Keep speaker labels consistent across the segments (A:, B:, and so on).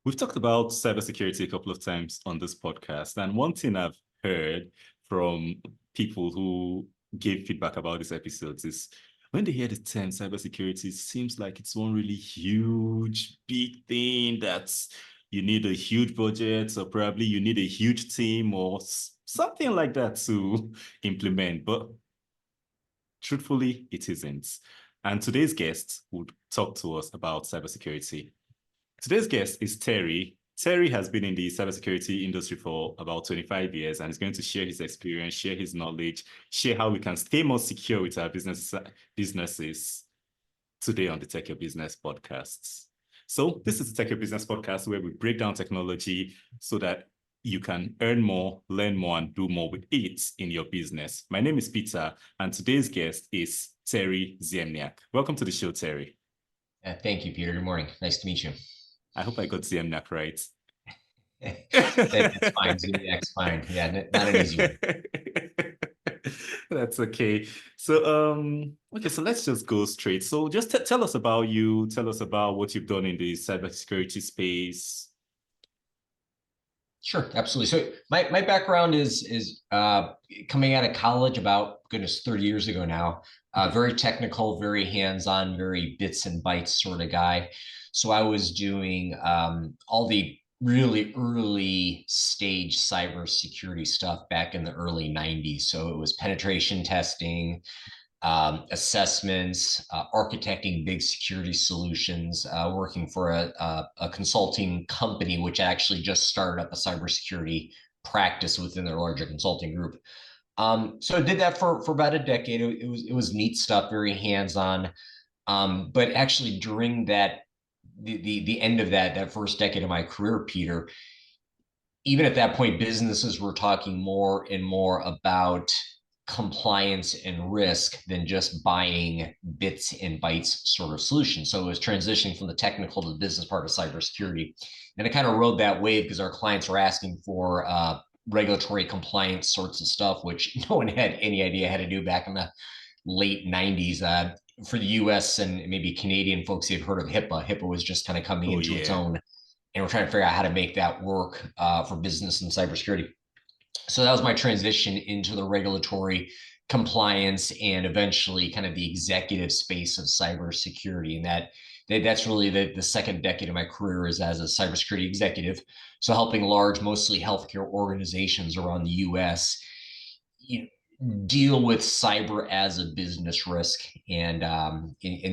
A: We've talked about cybersecurity a couple of times on this podcast, and one thing I've heard from people who gave feedback about these episodes is when they hear the term cybersecurity, it seems like it's one really huge, big thing that's you need a huge budget, or probably you need a huge team or something like that to implement. But truthfully, it isn't. And today's guest would talk to us about cybersecurity. Today's guest is Terry. Terry has been in the cybersecurity industry for about 25 years and is going to share his experience, share his knowledge, share how we can stay more secure with our businesses today on the Tech Your Business podcast. So this is the Tech Your Business podcast where we break down technology so that you can earn more, learn more, and do more with it in your business. My name is Peter, and today's guest is Terry Ziemniak. Welcome to the show, Terry.
B: Thank you, Peter. Good morning. Nice to meet you.
A: I hope I got Ziemniak right.
B: That's fine. Ziemniak's fine. Yeah, not an easy one.
A: That's okay. So, okay, so let's just go straight. So just tell us about you. Tell us about what you've done in the cybersecurity space.
B: Sure, absolutely. So my background is coming out of college about, 30 years ago now. Very technical, very hands-on, very bits and bytes sort of guy. So I was doing all the really early stage cybersecurity stuff back in the early 90s. So it was penetration testing, assessments, architecting big security solutions, working for a consulting company, which actually just started up a cybersecurity practice within their larger consulting group. So I did that for about a decade. It was neat stuff, very hands-on. But actually during that, the end of that first decade of my career, Peter, even at that point, businesses were talking more and more about compliance and risk than just buying bits and bytes sort of solutions. So it was transitioning from the technical to the business part of cybersecurity. And I kind of rode that wave because our clients were asking for regulatory compliance sorts of stuff, which no one had any idea how to do back in the late 90s. For the US and maybe Canadian folks, they've heard of HIPAA. HIPAA was just kind of coming into its own. And we're trying to figure out how to make that work for business and cybersecurity. So that was my transition into the regulatory compliance and eventually kind of the executive space of cybersecurity. And that's really the second decade of my career is as a cybersecurity executive. So helping large, mostly healthcare organizations around the US, deal with cyber as a business risk, and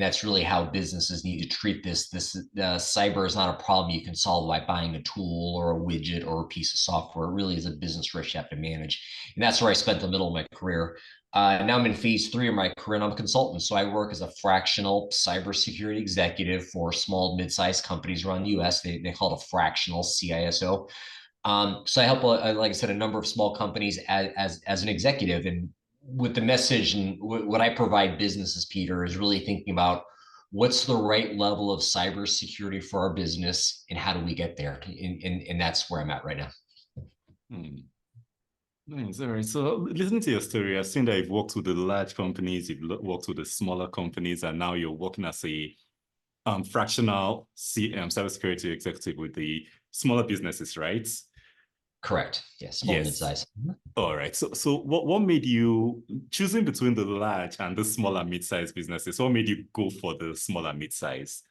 B: that's really how businesses need to treat this. Cyber is not a problem you can solve by buying a tool or a widget or a piece of software. It really is a business risk you have to manage, and that's where I spent the middle of my career. Now I'm in phase 3 of my career, and I'm a consultant. So I work as a fractional cybersecurity executive for small, mid-sized companies around the U.S. They call it a fractional CISO. So I help, like I said, a number of small companies as an executive, and with the message and what I provide businesses, Peter, is really thinking about what's the right level of cybersecurity for our business and how do we get there? And that's where I'm at right now.
A: Nice. All right. So listening to your story, I've seen that you've worked with the large companies, you've worked with the smaller companies, and now you're working as a fractional cybersecurity executive with the smaller businesses, right?
B: Correct. Yes. Small, mid-size.
A: All right. So what made you choosing between the large and the smaller mid-size businesses? What made you go for the smaller mid-size?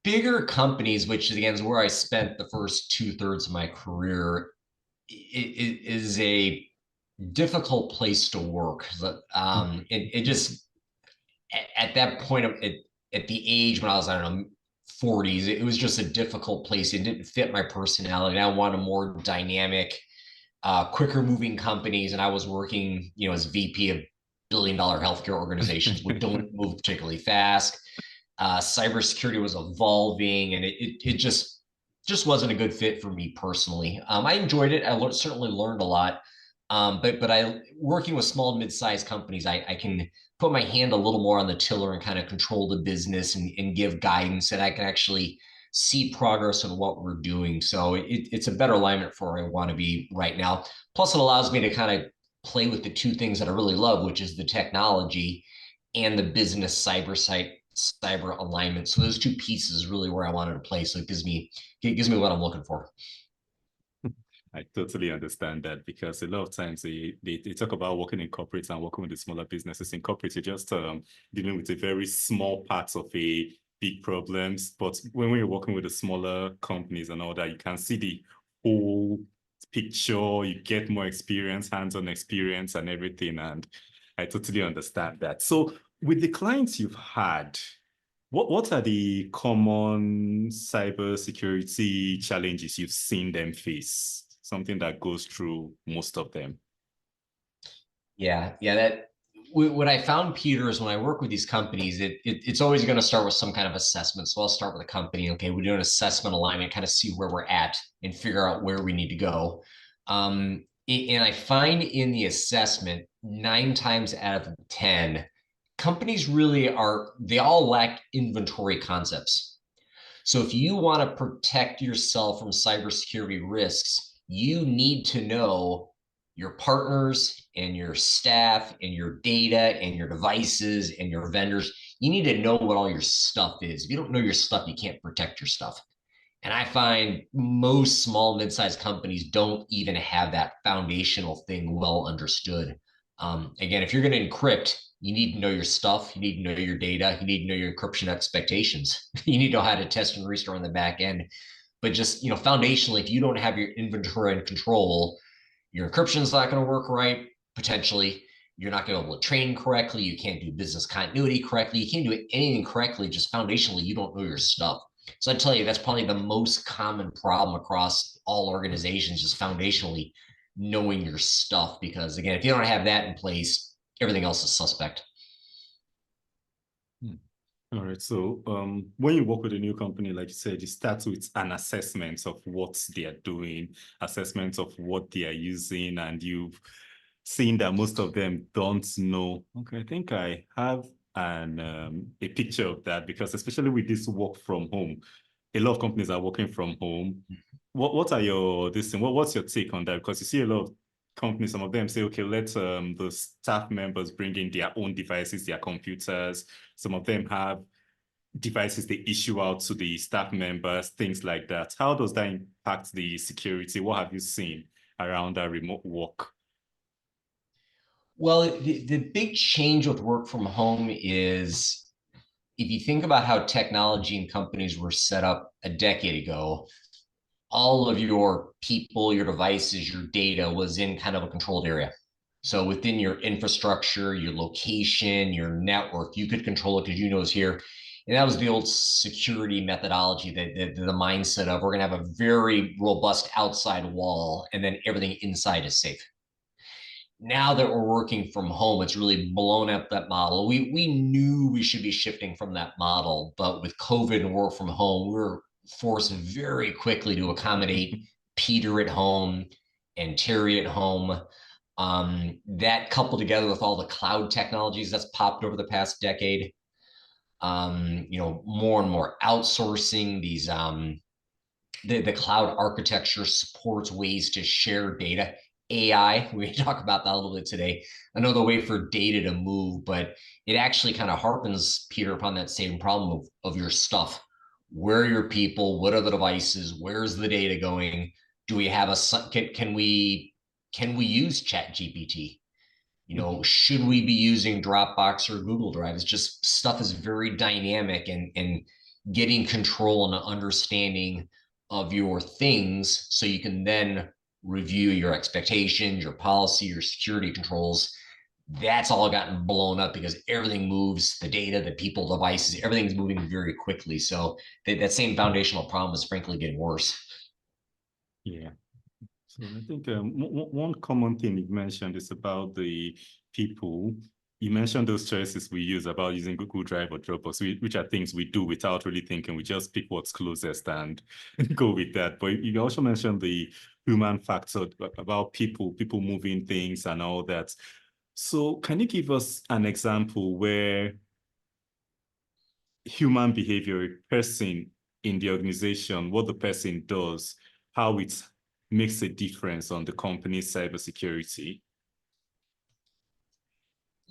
B: Bigger companies, which again is where I spent the first 2/3 of my career, is a difficult place to work. It just at that point at the age when I was, I don't know, 40s, it was just a difficult place. It didn't fit my personality. I wanted more dynamic, quicker moving companies. And I was working, as VP of billion-dollar healthcare organizations, which don't move particularly fast. Cybersecurity was evolving, and it just wasn't a good fit for me personally. I enjoyed it. I certainly learned a lot. But working with small, mid-sized companies, I can put my hand a little more on the tiller and kind of control the business and give guidance, and I can actually see progress in what we're doing. So it's a better alignment for where I want to be right now. Plus, it allows me to kind of play with the two things that I really love, which is the technology and the business cyber alignment. So those two pieces really where I wanted to play. So it gives me what I'm looking for.
A: I totally understand that, because a lot of times they talk about working in corporates and working with the smaller businesses. In corporates, you're just dealing with a very small part of a big problems. But when we're working with the smaller companies and all that, you can see the whole picture. You get more experience, hands-on experience and everything. And I totally understand that. So with the clients you've had, what are the common cybersecurity challenges you've seen them face? Something that goes through most of them.
B: Yeah, that what I found, Peter, is when I work with these companies, it's always going to start with some kind of assessment. So I'll start with a company. Okay, we do an assessment alignment, kind of see where we're at and figure out where we need to go. And I find in the assessment, 9 times out of 10, companies really they all lack inventory concepts. So if you want to protect yourself from cybersecurity risks, you need to know your partners and your staff and your data and your devices and your vendors. You need to know what all your stuff is. If you don't know your stuff, you can't protect your stuff. And I find most small, mid-sized companies don't even have that foundational thing well understood. Again, if you're going to encrypt, you need to know your stuff. You need to know your data. You need to know your encryption expectations. You need to know how to test and restore on the back end. But just, foundationally, if you don't have your inventory and control, your encryption is not going to work right, potentially. You're not going to be able to train correctly. You can't do business continuity correctly. You can't do anything correctly. Just foundationally, you don't know your stuff. So I tell you, that's probably the most common problem across all organizations, just foundationally knowing your stuff. Because again, if you don't have that in place, everything else is suspect.
A: All right. So when you work with a new company, like you said, you start with an assessment of what they are doing, assessment of what they are using, and you've seen that most of them don't know. Okay, I think I have a picture of that, because especially with this work from home, a lot of companies are working from home. What are your what's your take on that? Because you see a lot of companies, some of them say, okay, let the staff members bring in their own devices, their computers. Some of them have devices they issue out to the staff members, things like that. How does that impact the security? What have you seen around that remote work?
B: Well, the big change with work from home is if you think about how technology and companies were set up a decade ago, all of your people, your devices, your data was in kind of a controlled area. So within your infrastructure, your location, your network, you could control it because you know it's here. And that was the old security methodology, the mindset of we're going to have a very robust outside wall and then everything inside is safe. Now that we're working from home, it's really blown up that model. We knew we should be shifting from that model, but with COVID and work from home, we were forced very quickly to accommodate Peter at home and Terry at home. That coupled together with all the cloud technologies that's popped over the past decade, more and more outsourcing these the cloud architecture supports ways to share data. AI, we talk about that a little bit today, another way for data to move, but it actually kind of harpens, Peter, upon that same problem of your stuff. Where are your people? What are the devices? Where's the data going? Do we have can we use Chat GPT? Should we be using Dropbox or Google Drive? It's just stuff is very dynamic, and getting control and understanding of your things so you can then review your expectations, your policy, your security controls. That's all gotten blown up because everything moves, the data, the people, devices, everything's moving very quickly. So that same foundational problem is frankly getting worse.
A: Yeah. So I think one common thing you mentioned is about the people. You mentioned those choices we use about using Google Drive or Dropbox, which are things we do without really thinking. We just pick what's closest and go with that. But you also mentioned the human factor about people moving things and all that. So can you give us an example where human behavior, a person in the organization, what the person does, how it makes a difference on the company's cybersecurity?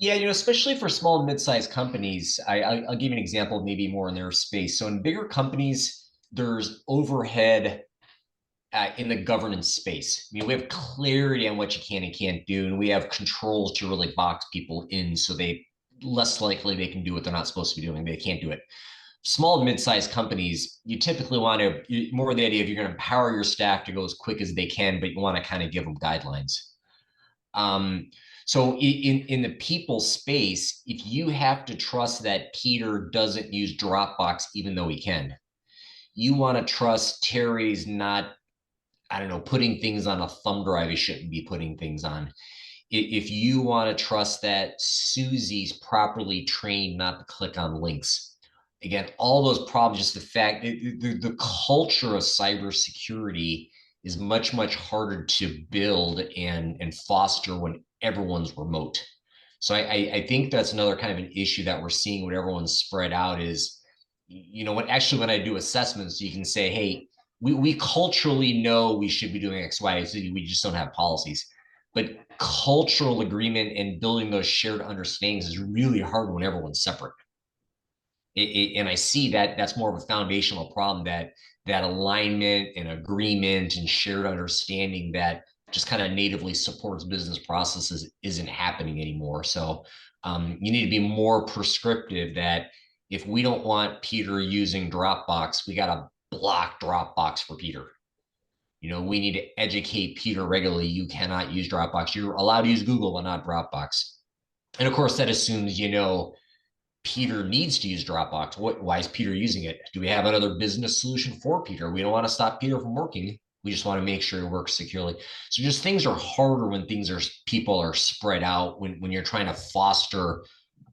B: Yeah, especially for small and mid-sized companies, I'll give you an example, maybe more in their space. So in bigger companies, there's overhead in the governance space. I mean, we have clarity on what you can and can't do, and we have controls to really box people in, so they less likely they can do what they're not supposed to be doing. They can't do it. Small and mid-sized companies, you typically want to more the idea of you're going to empower your staff to go as quick as they can, but you want to kind of give them guidelines. So in the people space, if you have to trust that Peter doesn't use Dropbox, even though he can, you want to trust Terry's not, I don't know, putting things on a thumb drive he shouldn't be putting things on. If you want to trust that Susie's properly trained not to click on links. Again, all those problems, just the fact, the culture of cybersecurity is much, much harder to build and foster when everyone's remote. So I think that's another kind of an issue that we're seeing when everyone's spread out is, when I do assessments, you can say, hey, we culturally know we should be doing X, Y, Z. We just don't have policies. But cultural agreement and building those shared understandings is really hard when everyone's separate. And I see that that's more of a foundational problem, that alignment and agreement and shared understanding that just kind of natively supports business processes isn't happening anymore. So you need to be more prescriptive that if we don't want Peter using Dropbox, we got to block Dropbox for Peter. We need to educate Peter regularly. You cannot use Dropbox. You're allowed to use Google, but not Dropbox. And of course, that assumes, Peter needs to use Dropbox. Why is Peter using it? Do we have another business solution for Peter? We don't want to stop Peter from working. We just want to make sure it works securely. So just things are harder when people are spread out, when you're trying to foster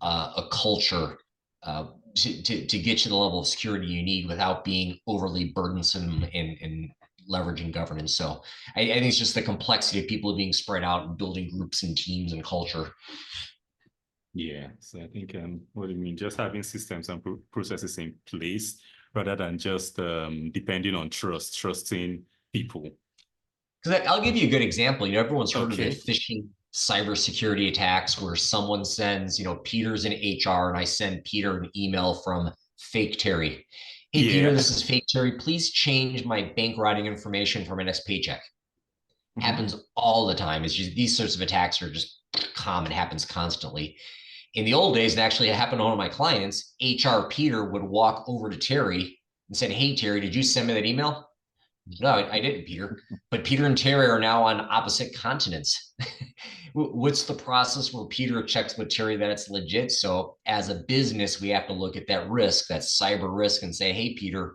B: a culture to get you the level of security you need without being overly burdensome and leveraging governance. So I think it's just the complexity of people being spread out and building groups and teams and culture.
A: Yeah, so I think what do you mean? Just having systems and processes in place rather than just depending on trusting people.
B: Because I'll give you a good example. Everyone's heard of the phishing cybersecurity attacks where someone sends, Peter's in HR, and I send Peter an email from fake Terry. Hey, yeah. Peter, this is fake Terry. Please change my bank routing information for my next paycheck. Mm-hmm. Happens all the time. It's just these sorts of attacks are just common, happens constantly. In the old days, and actually it happened to one of my clients, HR Peter would walk over to Terry and said, hey, Terry, did you send me that email? No, I didn't, Peter. But Peter and Terry are now on opposite continents. What's the process where Peter checks with Terry that it's legit? So as a business, we have to look at that risk, that cyber risk, and say, hey, Peter,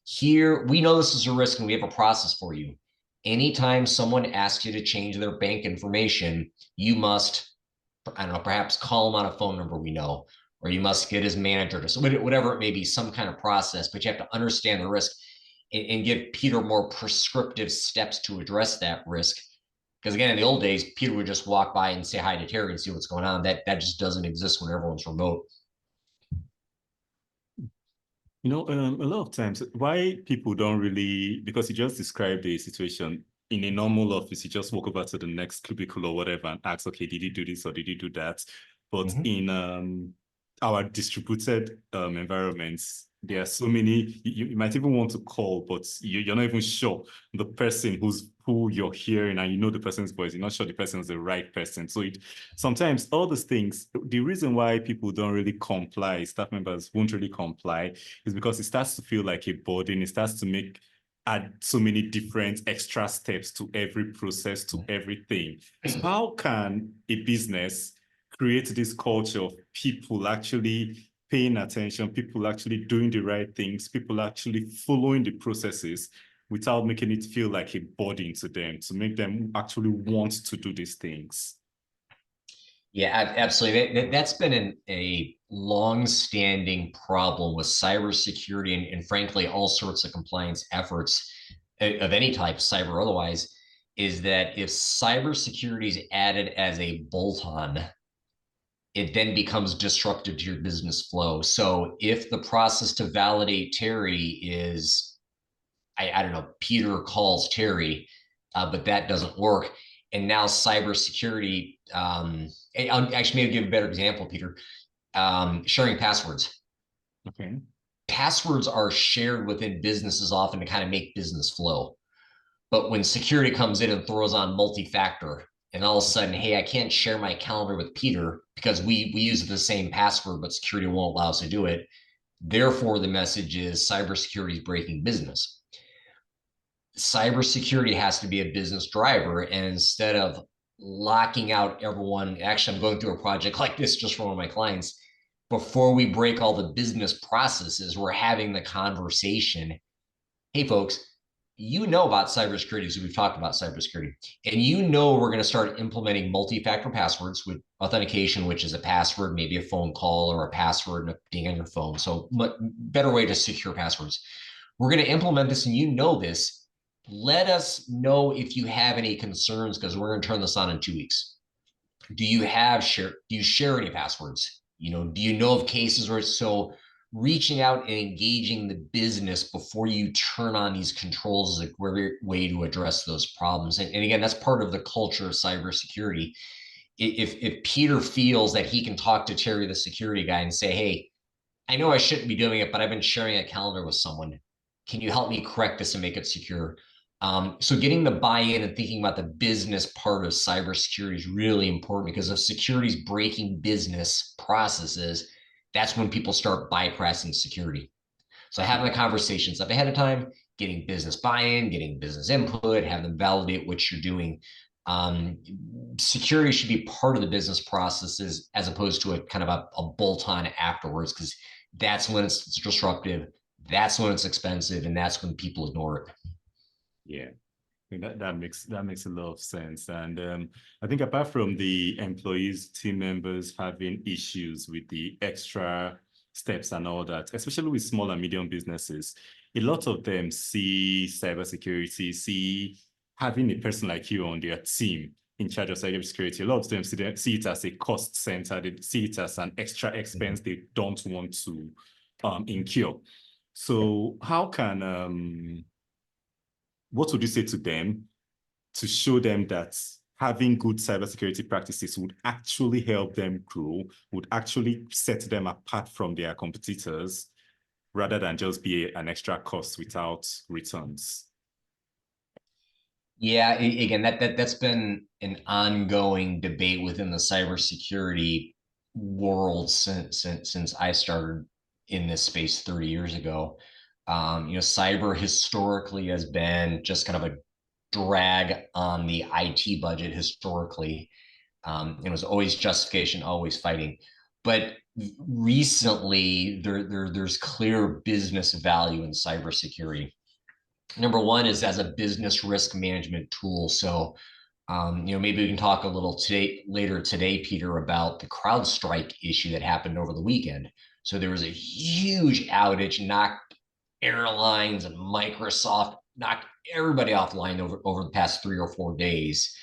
B: here, we know this is a risk and we have a process for you. Anytime someone asks you to change their bank information, you must, I don't know, perhaps call him on a phone number we know, or you must get his manager to, so whatever it may be, some kind of process, but you have to understand the risk and give Peter more prescriptive steps to address that risk. Because again, in the old days, Peter would just walk by and say hi to Terry and see what's going on. That just doesn't exist when everyone's remote.
A: A lot of times, why people don't really, because you just described a situation in a normal office, you just walk over to the next cubicle or whatever and ask, okay, did you do this or did you do that? But in our distributed environments, there are so many, you might even want to call, but you're not even sure the person who you're hearing, and the person's voice, you're not sure the person's the right person. So sometimes all these things, the reason why people don't really comply, staff members won't really comply, is because it starts to feel like a burden. It starts to add so many different extra steps to every process, to everything. So how can a business create this culture of people actually paying attention, people actually doing the right things, people actually following the processes without making it feel like a burden to them, to make them actually want to do these things?
B: Yeah, absolutely. That's been a long-standing problem with cybersecurity and frankly, all sorts of compliance efforts of any type, cyber or otherwise, is that if cybersecurity is added as a bolt-on, it then becomes disruptive to your business flow. So if the process to validate Terry is, I don't know, Peter calls Terry, but that doesn't work, And now cybersecurity, I'll actually maybe give a better example, Peter, sharing passwords.
A: Okay.
B: Passwords are shared within businesses often to kind of make business flow. But when security comes in and throws on multi-factor, and all of a sudden, hey, I can't share my calendar with Peter because we use the same password, but security won't allow us to do it. Therefore, the message is cybersecurity is breaking business. Cybersecurity has to be a business driver. And instead of locking out everyone, actually, I'm going through a project like this just for one of my clients. Before we break all the business processes, we're having the conversation. Hey, folks, you know about cybersecurity, so we've talked about cybersecurity, and you know we're going to start implementing multi-factor passwords with authentication, which is a password, maybe a phone call or a password being on your phone. So better way to secure passwords. We're going to implement this, and you know this. Let us know if you have any concerns because we're going to turn this on in 2 weeks. Do you share any passwords? Do you know of cases where it's so reaching out and engaging the business before you turn on these controls is a great way to address those problems. And again, that's part of the culture of cybersecurity. If Peter feels that he can talk to Terry, the security guy, and say, hey, I know I shouldn't be doing it, but I've been sharing a calendar with someone. Can you help me correct this and make it secure? So getting the buy-in and thinking about the business part of cybersecurity is really important because if security is breaking business processes, that's when people start bypassing security. So having the conversations up ahead of time, getting business buy-in, getting business input, have them validate what you're doing. Security should be part of the business processes as opposed to a kind of a bolt-on afterwards, because that's when it's disruptive, that's when it's expensive, and that's when people ignore it.
A: Yeah. I think that makes a lot of sense. And I think apart from the employees, team members having issues with the extra steps and all that, especially with small and medium businesses, a lot of them see cybersecurity, see having a person like you on their team in charge of cybersecurity. A lot of them see it as a cost center. They see it as an extra expense they don't want to incur. So how can what would you say to them to show them that having good cybersecurity practices would actually help them grow, would actually set them apart from their competitors, rather than just be an extra cost without returns?
B: Yeah, again, that's been an ongoing debate within the cybersecurity world since I started in this space 30 years ago. Cyber historically has been just kind of a drag on the IT budget historically. It was always justification, always fighting. But recently, there's clear business value in cybersecurity. Number one is as a business risk management tool. So, maybe we can talk a little later today, Peter, about the Crowdstrike issue that happened over the weekend. So there was a huge outage, knocked airlines and Microsoft, knocked everybody offline over the past 3 or 4 days.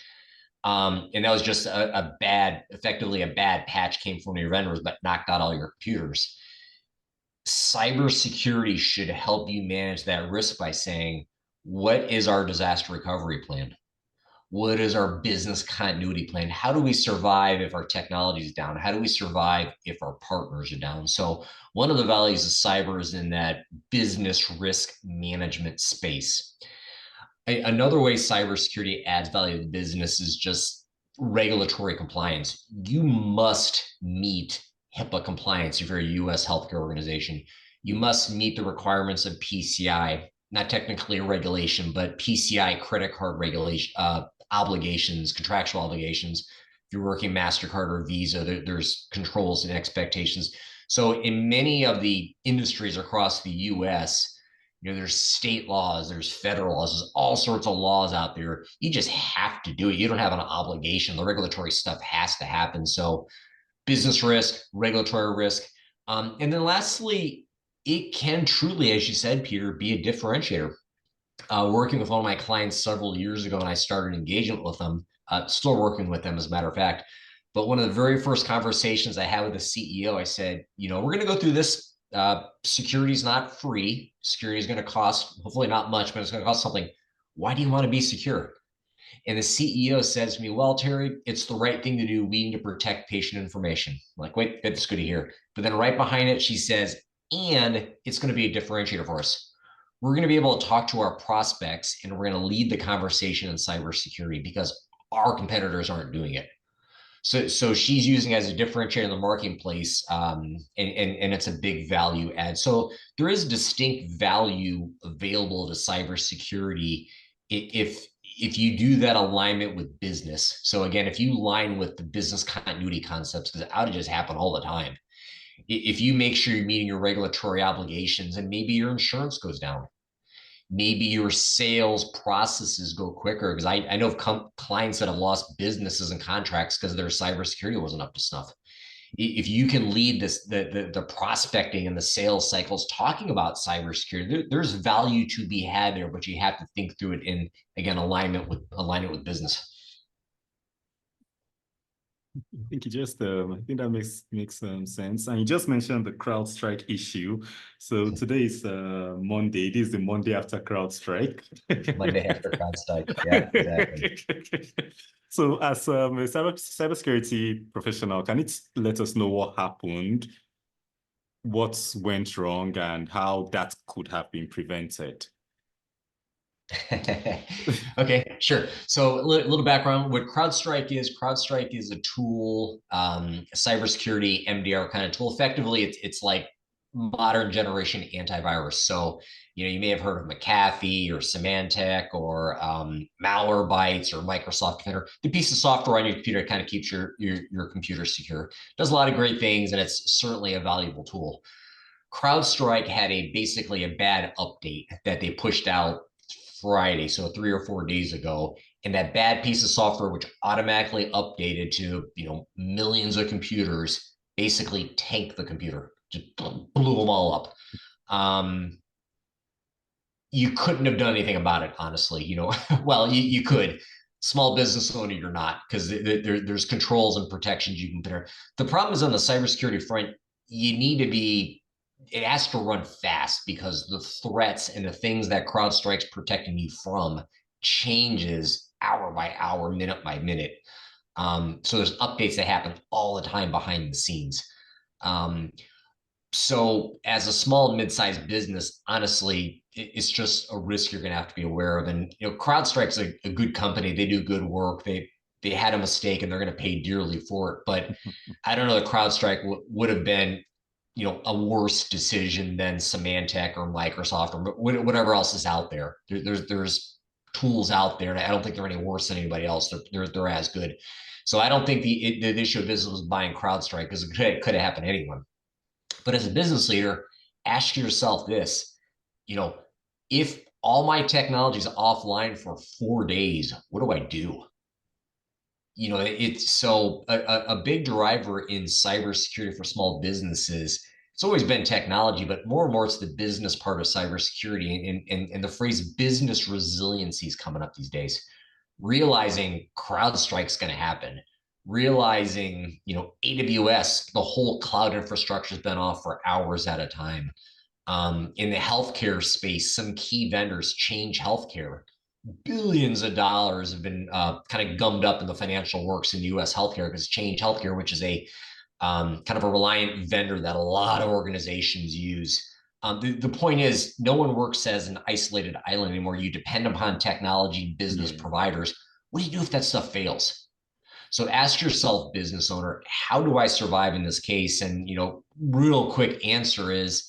B: And that was just effectively a bad patch came from your vendors, but knocked out all your computers. Cybersecurity should help you manage that risk by saying, what is our disaster recovery plan? What is our business continuity plan? How do we survive if our technology is down? How do we survive if our partners are down? So one of the values of cyber is in that business risk management space. Another way cybersecurity adds value to the business is just regulatory compliance. You must meet HIPAA compliance if you're a US healthcare organization. You must meet the requirements of PCI, not technically a regulation, but PCI credit card regulation, obligations, contractual obligations. If you're working MasterCard or Visa, there's controls and expectations. So in many of the industries across the US, there's state laws, there's federal laws, there's all sorts of laws out there. You just have to do it. You don't have an obligation. The regulatory stuff has to happen. So business risk, regulatory risk. And then lastly, it can truly, as you said, Peter, be a differentiator. Working with one of my clients several years ago, and I started engagement with them, still working with them as a matter of fact. But one of the very first conversations I had with the CEO, I said, we're going to go through this. Security is not free. Security is going to cost, hopefully not much, but it's going to cost something. Why do you want to be secure? And the CEO says to me, well, Terry, it's the right thing to do. We need to protect patient information. I'm like, wait, that's good to hear. But then right behind it, she says, and it's going to be a differentiator for us. We're going to be able to talk to our prospects and we're going to lead the conversation in cybersecurity because our competitors aren't doing it. So she's using it as a differentiator in the marketplace, and it's a big value add. So there is distinct value available to cybersecurity if you do that alignment with business. So again, if you align with the business continuity concepts, because outages happen all the time. If you make sure you're meeting your regulatory obligations and maybe your insurance goes down, maybe your sales processes go quicker, because I know of clients that have lost businesses and contracts because their cybersecurity wasn't up to snuff. If you can lead the prospecting and the sales cycles talking about cybersecurity, there's value to be had there, but you have to think through it in, again, alignment with business.
A: I think I think that makes sense. And you just mentioned the CrowdStrike issue. So today is Monday. This is the Monday after CrowdStrike.
B: Monday after CrowdStrike. Yeah, exactly.
A: So as a cybersecurity professional, can you let us know what happened, what went wrong, and how that could have been prevented?
B: Okay, sure. So a little background. What CrowdStrike is a tool, a cybersecurity MDR kind of tool. Effectively, it's like modern generation antivirus. So, you may have heard of McAfee or Symantec or Malwarebytes or Microsoft Defender. The piece of software on your computer kind of keeps your computer secure. Does a lot of great things, and it's certainly a valuable tool. CrowdStrike had basically a bad update that they pushed out Friday, so 3 or 4 days ago, and that bad piece of software, which automatically updated to millions of computers, basically tanked the computer, just blew them all up. You couldn't have done anything about it, honestly. Well, you could. Small business owner, you're not, because there's controls and protections you can put there. The problem is on the cybersecurity front, you need to be. It has to run fast because the threats and the things that CrowdStrike's protecting you from changes hour by hour, minute by minute. So there's updates that happen all the time behind the scenes. So as a small mid-sized business, honestly, it's just a risk you're going to have to be aware of. And CrowdStrike's a good company. They do good work. They had a mistake and they're going to pay dearly for it. But I don't know that CrowdStrike would have been a worse decision than Symantec or Microsoft or whatever else is out there. There's tools out there, and I don't think they're any worse than anybody else. They're as good. So I don't think the issue of business was buying CrowdStrike, because it could have happened to anyone. But as a business leader, ask yourself this: if all my technology is offline for 4 days, what do I do? It's so a big driver in cybersecurity for small businesses. It's always been technology, but more and more it's the business part of cybersecurity. And the phrase business resiliency is coming up these days. Realizing CrowdStrike's going to happen, realizing, AWS, the whole cloud infrastructure has been off for hours at a time. In the healthcare space, some key vendors Change Healthcare. Billions of dollars have been kind of gummed up in the financial works in U.S. healthcare, because Change Healthcare, which is a kind of a reliant vendor that a lot of organizations use. The point is, no one works as an isolated island anymore. You depend upon technology business providers. What do you do if that stuff fails? So ask yourself, business owner, how do I survive in this case? And, real quick answer is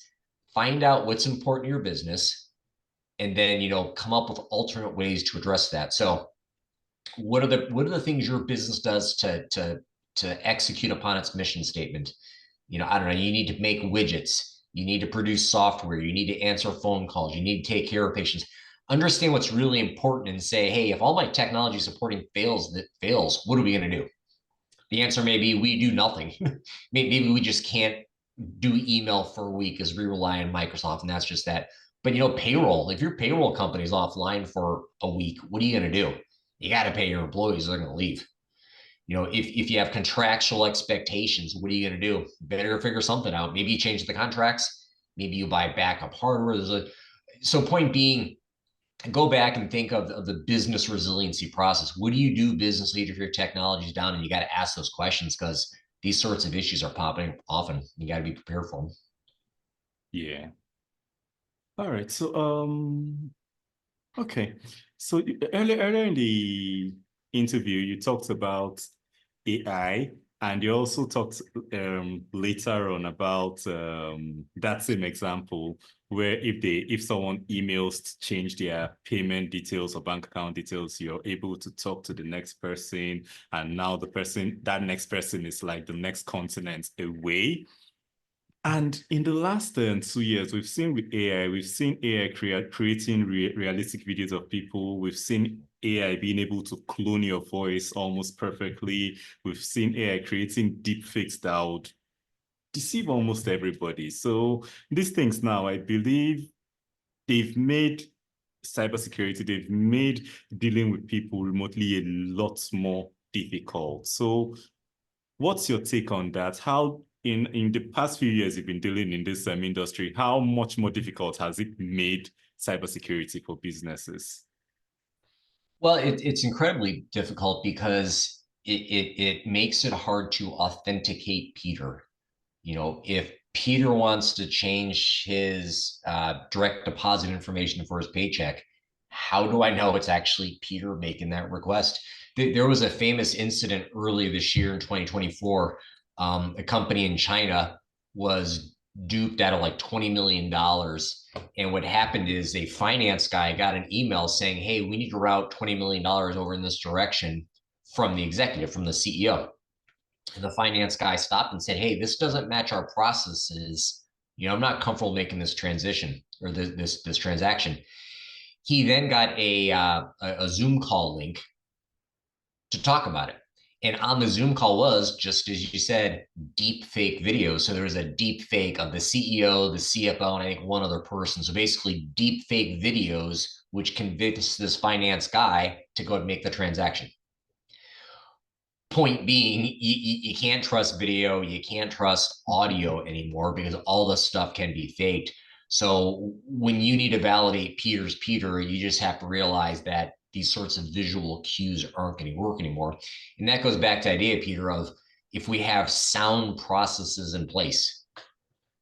B: find out what's important to your business, and then come up with alternate ways to address that. So what are the things your business does to execute upon its mission statement? I don't know, you need to make widgets, you need to produce software, you need to answer phone calls, you need to take care of patients. Understand what's really important and say, hey, if all my technology supporting fails, what are we going to do? The answer may be we do nothing. Maybe we just can't do email for a week as we rely on Microsoft, and that's just that. But payroll, if your payroll company is offline for a week, what are you going to do? You got to pay your employees, they're going to leave. If you have contractual expectations, what are you going to do? Better figure something out. Maybe you change the contracts, maybe you buy backup hardware. So point being, go back and think of the business resiliency process. What do you do, business leader, if your technology is down? And you got to ask those questions because these sorts of issues are popping often. You got to be prepared for them.
A: Yeah. All right. So, okay. So earlier in the interview, you talked about AI, and you also talked later on about that same example where if someone emails to change their payment details or bank account details, you're able to talk to the next person, and now that next person is like the next continent away. And in the last 2 years, we've seen with AI, we've seen AI creating realistic videos of people. We've seen AI being able to clone your voice almost perfectly. We've seen AI creating deepfakes that would deceive almost everybody. So these things now, I believe they've made cybersecurity, they've made dealing with people remotely a lot more difficult. So what's your take on that? How in the past few years you've been dealing in this industry, how much more difficult has it made cybersecurity for businesses?
B: Well, it's incredibly difficult because it makes it hard to authenticate Peter. If Peter wants to change his direct deposit information for his paycheck, how do I know it's actually Peter making that request? There was a famous incident early this year in 2024. A company in China was duped out of like $20 million. And what happened is a finance guy got an email saying, hey, we need to route $20 million over in this direction from the executive, from the CEO. And the finance guy stopped and said, hey, this doesn't match our processes. I'm not comfortable making this transition or this transaction. He then got a Zoom call link to talk about it. And on the Zoom call was, just as you said, deep fake videos. So there was a deep fake of the CEO, the CFO, and I think one other person. So basically deep fake videos, which convinced this finance guy to go and make the transaction. Point being, you can't trust video, you can't trust audio anymore because all the stuff can be faked. So when you need to validate Peter's Peter, you just have to realize that these sorts of visual cues aren't going to work anymore. And that goes back to the idea, Peter, of if we have sound processes in place.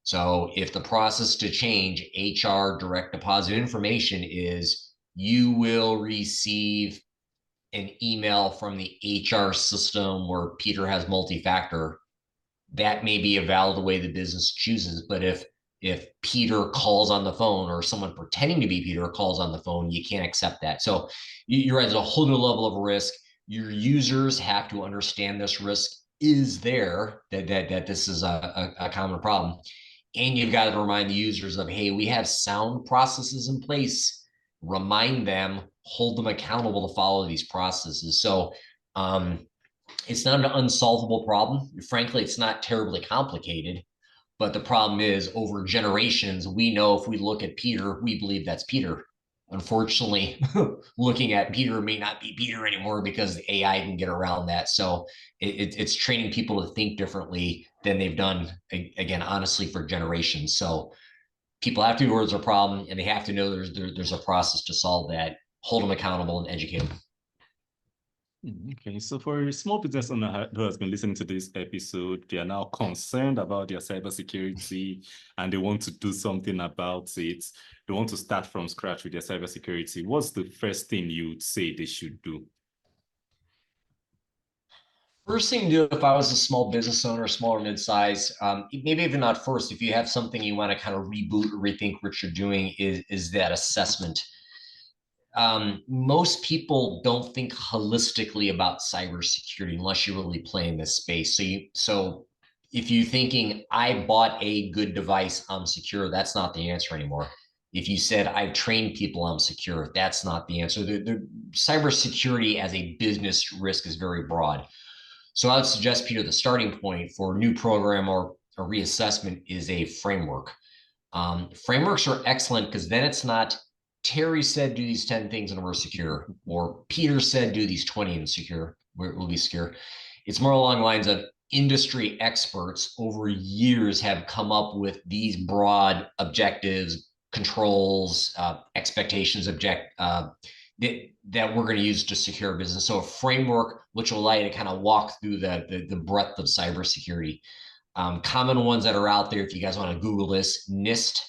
B: So if the process to change HR direct deposit information is you will receive an email from the HR system where Peter has multi-factor, that may be a valid way the business chooses. But if Peter calls on the phone or someone pretending to be Peter calls on the phone, you can't accept that. So you're at a whole new level of risk. Your users have to understand this risk is there, that this is a common problem. And you've got to remind the users of, hey, we have sound processes in place. Remind them, hold them accountable to follow these processes. So it's not an unsolvable problem. Frankly, it's not terribly complicated. But the problem is, over generations, we know if we look at Peter, we believe that's Peter. Unfortunately, looking at Peter may not be Peter anymore because the AI can get around that. So it's training people to think differently than they've done, again, honestly, for generations. So people have to know there's a problem, and they have to know there's a process to solve that, hold them accountable, and educate them.
A: Okay, so for a small business owner who has been listening to this episode, they are now concerned about their cybersecurity and they want to do something about it. They want to start from scratch with their cybersecurity. What's the first thing you'd say they should do?
B: First thing to do if I was a small business owner, small or mid-size, maybe even not first, if you have something you want to kind of reboot or rethink what you're doing, is that assessment. Most people don't think holistically about cybersecurity unless you really play in this space. So if you're thinking, I bought a good device, I'm secure, that's not the answer anymore. If you said, I've trained people, I'm secure, that's not the answer. The cybersecurity as a business risk is very broad. So I would suggest, Peter, the starting point for a new program or a reassessment is a framework. Frameworks are excellent because then it's not Terry said do these 10 things and we're secure, or Peter said do these 20 and secure, we'll be secure. It's more along the lines of industry experts over years have come up with these broad objectives, controls, expectations, that we're going to use to secure business. So a framework which will allow you to kind of walk through the breadth of cybersecurity. Common ones that are out there, if you guys want to Google this, NIST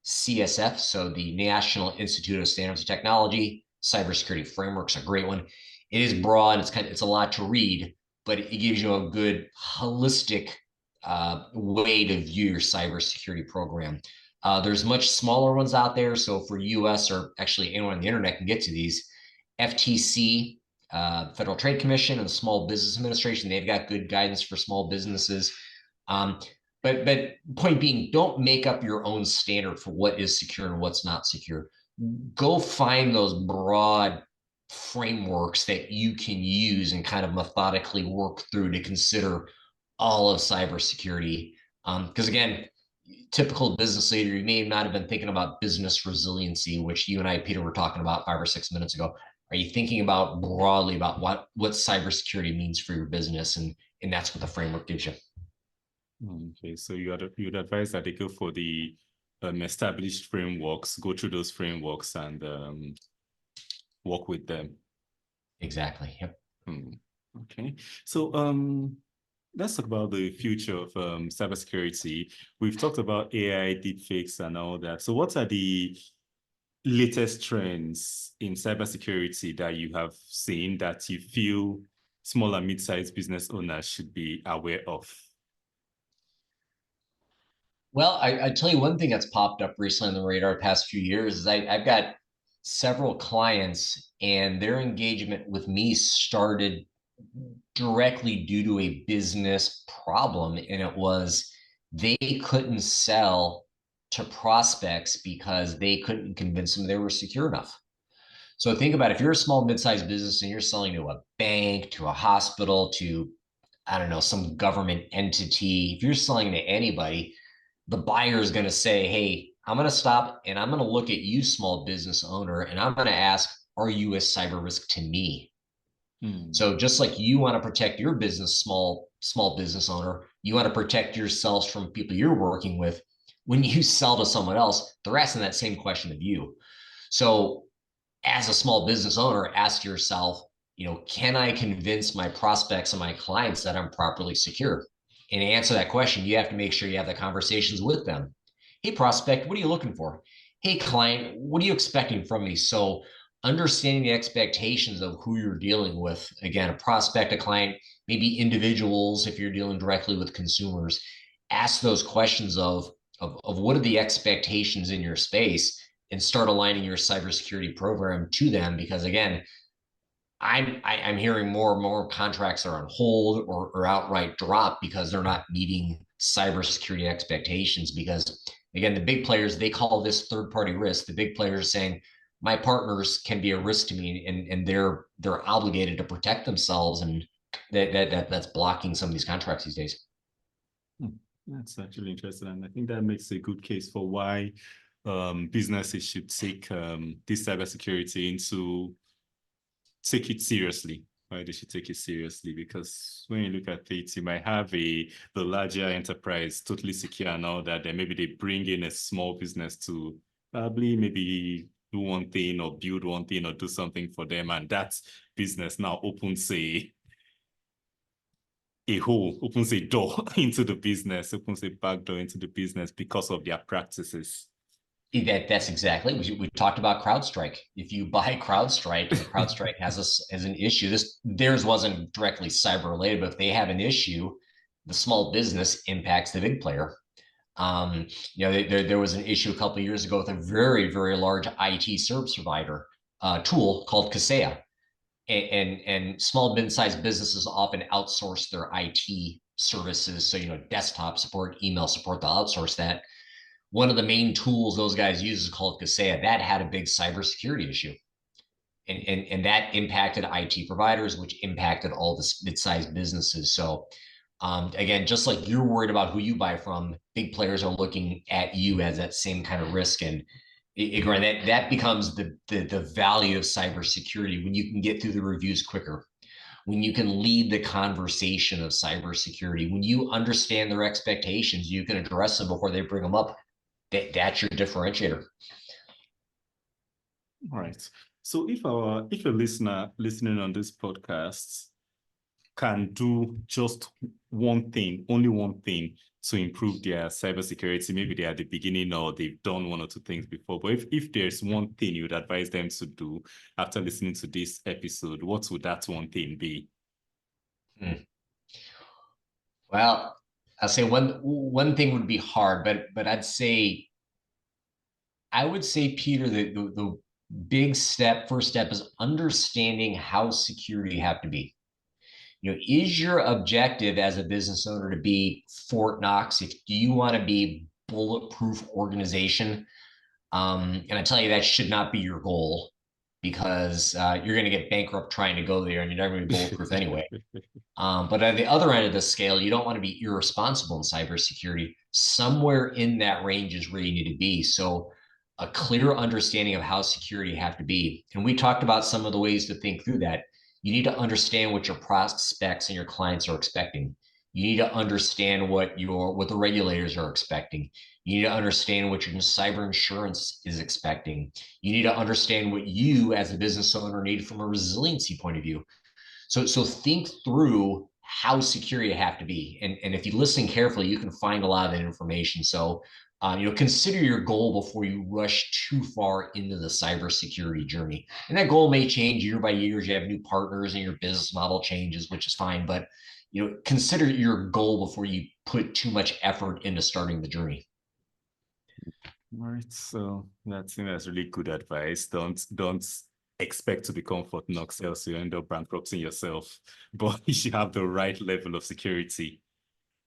B: CSF, so the National Institute of Standards and Technology Cybersecurity Framework's a great one. It is broad, it's a lot to read, but it gives you a good holistic way to view your cybersecurity program. There's much smaller ones out there. So for US, or actually anyone on the internet can get to these, FTC, Federal Trade Commission, and the Small Business Administration, they've got good guidance for small businesses. But point being, don't make up your own standard for what is secure and what's not secure. Go find those broad frameworks that you can use and kind of methodically work through to consider all of cybersecurity. Because again, typical business leader, you may not have been thinking about business resiliency, which you and I, Peter, were talking about 5 or 6 minutes ago. Are you thinking about broadly about what cybersecurity means for your business? And that's what the framework gives you.
A: Okay, so you'd advise that they go for the established frameworks, go through those frameworks and work with them.
B: Exactly. Yep.
A: Okay. So let's talk about the future of cybersecurity. We've talked about AI, deepfakes, and all that. So what are the latest trends in cybersecurity that you have seen that you feel small and mid-sized business owners should be aware of?
B: Well, I tell you one thing that's popped up recently on the radar the past few years is I've got several clients, and their engagement with me started directly due to a business problem, and it was they couldn't sell to prospects because they couldn't convince them they were secure enough. So think about it. If you're a small mid-sized business and you're selling to a bank, to a hospital, to, I don't know, some government entity, if you're selling to anybody, the buyer is going to say, hey, I'm going to stop and I'm going to look at you, small business owner, and I'm going to ask, are you a cyber risk to me? So just like you want to protect your business, small business owner, you want to protect yourselves from people you're working with. When you sell to someone else, they're asking that same question of you. So as a small business owner, ask yourself, can I convince my prospects and my clients that I'm properly secure? And to answer that question, you have to make sure you have the conversations with them. Hey, prospect, what are you looking for? Hey, client, what are you expecting from me? So understanding the expectations of who you're dealing with. Again, a prospect, a client, maybe individuals, if you're dealing directly with consumers, ask those questions of what are the expectations in your space, and start aligning your cybersecurity program to them. Because again, I'm hearing more and more contracts are on hold or outright drop because they're not meeting cybersecurity expectations. Because again, the big players, they call this third-party risk. The big players are saying my partners can be a risk to me, and they're obligated to protect themselves, and that's blocking some of these contracts these days.
A: That's actually interesting, and I think that makes a good case for why businesses should take this cybersecurity take it seriously. Why they should take it seriously, because when you look at it, you might have the larger enterprise totally secure and all that. Then maybe they bring in a small business to probably maybe do one thing or build one thing or do something for them, and that business now opens a door into the business, opens a back door into the business because of their practices.
B: That's exactly. We talked about Crowdstrike. If you buy Crowdstrike, and Crowdstrike has an issue. Theirs wasn't directly cyber related, but if they have an issue, the small business impacts the big player. There was an issue a couple of years ago with a very, very large IT service provider tool called Kaseya. And small mid-sized businesses often outsource their IT services. So, desktop support, email support, they'll outsource that. One of the main tools those guys use is called Kaseya. That had a big cybersecurity issue. And that impacted IT providers, which impacted all the mid-sized businesses. So again, just like you're worried about who you buy from, big players are looking at you as that same kind of risk. And that becomes the value of cybersecurity, when you can get through the reviews quicker, when you can lead the conversation of cybersecurity, when you understand their expectations, you can address them before they bring them up. that's your differentiator.
A: All right. So if a listener listening on this podcast can do just one thing, only one thing to improve their cybersecurity, maybe they're at the beginning or they've done one or two things before, but if there's one thing you would advise them to do after listening to this episode, what would that one thing be?
B: Well, I'll say one thing would be hard, but I would say, Peter, the big first step is understanding how secure you have to be. Is your objective as a business owner to be Fort Knox? If do you want to be bulletproof organization? And I tell you, that should not be your goal, because you're going to get bankrupt trying to go there, and you're never going to be bulletproof anyway. But at the other end of the scale, you don't want to be irresponsible in cybersecurity. Somewhere in that range is where you need to be. So a clear understanding of how secure you have to be. And we talked about some of the ways to think through that. You need to understand what your prospects and your clients are expecting. You need to understand what the regulators are expecting. You need to understand what your cyber insurance is expecting. You need to understand what you as a business owner need from a resiliency point of view. So think through how secure you have to be. And if you listen carefully, you can find a lot of that information. So, consider your goal before you rush too far into the cybersecurity journey. And that goal may change year by year as you have new partners and your business model changes, which is fine. But, consider your goal before you put too much effort into starting the journey.
A: All right, so that's really good advice. Don't expect to become Fort Knox, else you end up bankrupting yourself. But you should have the right level of security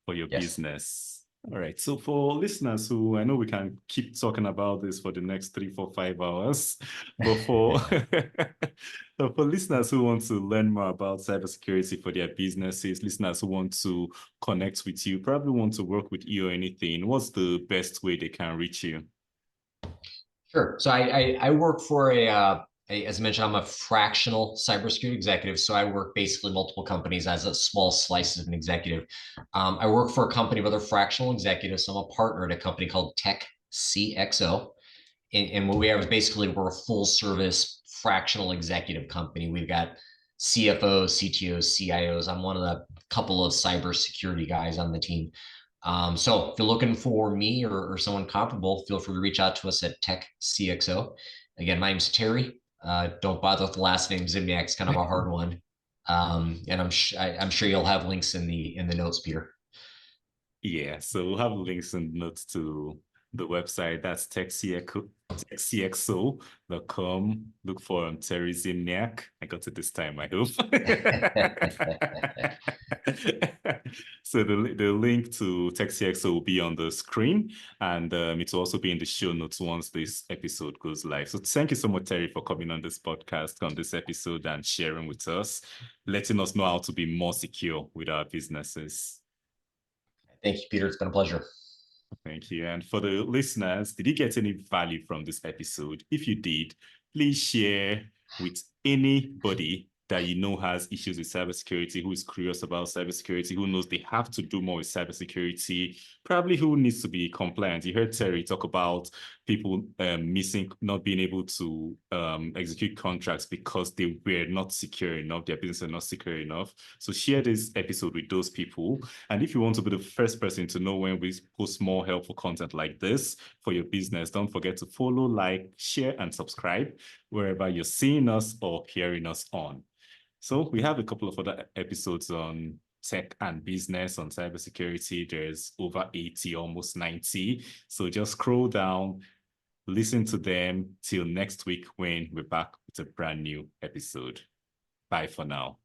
A: for your
B: Yes.
A: business. All right. So for listeners who, I know we can keep talking about this for the next 3, 4, 5 hours, but so for listeners who want to learn more about cybersecurity for their businesses, listeners who want to connect with you, probably want to work with you or anything, what's the best way they can reach you?
B: Sure. So I work for as I mentioned, I'm a fractional cybersecurity executive. So I work basically multiple companies as a small slice of an executive. I work for a company of other fractional executives. So I'm a partner at a company called Tech CXO. And what we have is basically we're a full service fractional executive company. We've got CFOs, CTOs, CIOs. I'm one of the couple of cybersecurity guys on the team. So if you're looking for me or someone comparable, feel free to reach out to us at Tech CXO. Again, my name's Terry. Don't bother with the last name. Ziemniak. It's kind of a hard one. And I'm sure you'll have links in the notes, Peter.
A: Yeah, so we'll have links and notes to the website. That's techcxo.com. Look for Terry Ziemniak. I got it this time, I hope. So the link to TechCXO will be on the screen, and it will also be in the show notes once this episode goes live. So thank you so much, Terry, for coming on this podcast, on this episode, and sharing with us, letting us know how to be more secure with our businesses.
B: Thank you, Peter. It's been a pleasure.
A: Thank you. And for the listeners, did you get any value from this episode? If you did, please share with anybody that you know has issues with cybersecurity, who is curious about cybersecurity, who knows they have to do more with cybersecurity, probably who needs to be compliant. You heard Terry talk about people not being able to execute contracts because they were not secure enough, their business are not secure enough. So share this episode with those people. And if you want to be the first person to know when we post more helpful content like this for your business, don't forget to follow, like, share, and subscribe wherever you're seeing us or hearing us on. So we have a couple of other episodes on tech and business, on cybersecurity. There's over 80, almost 90. So just scroll down, listen to them till next week when we're back with a brand new episode. Bye for now.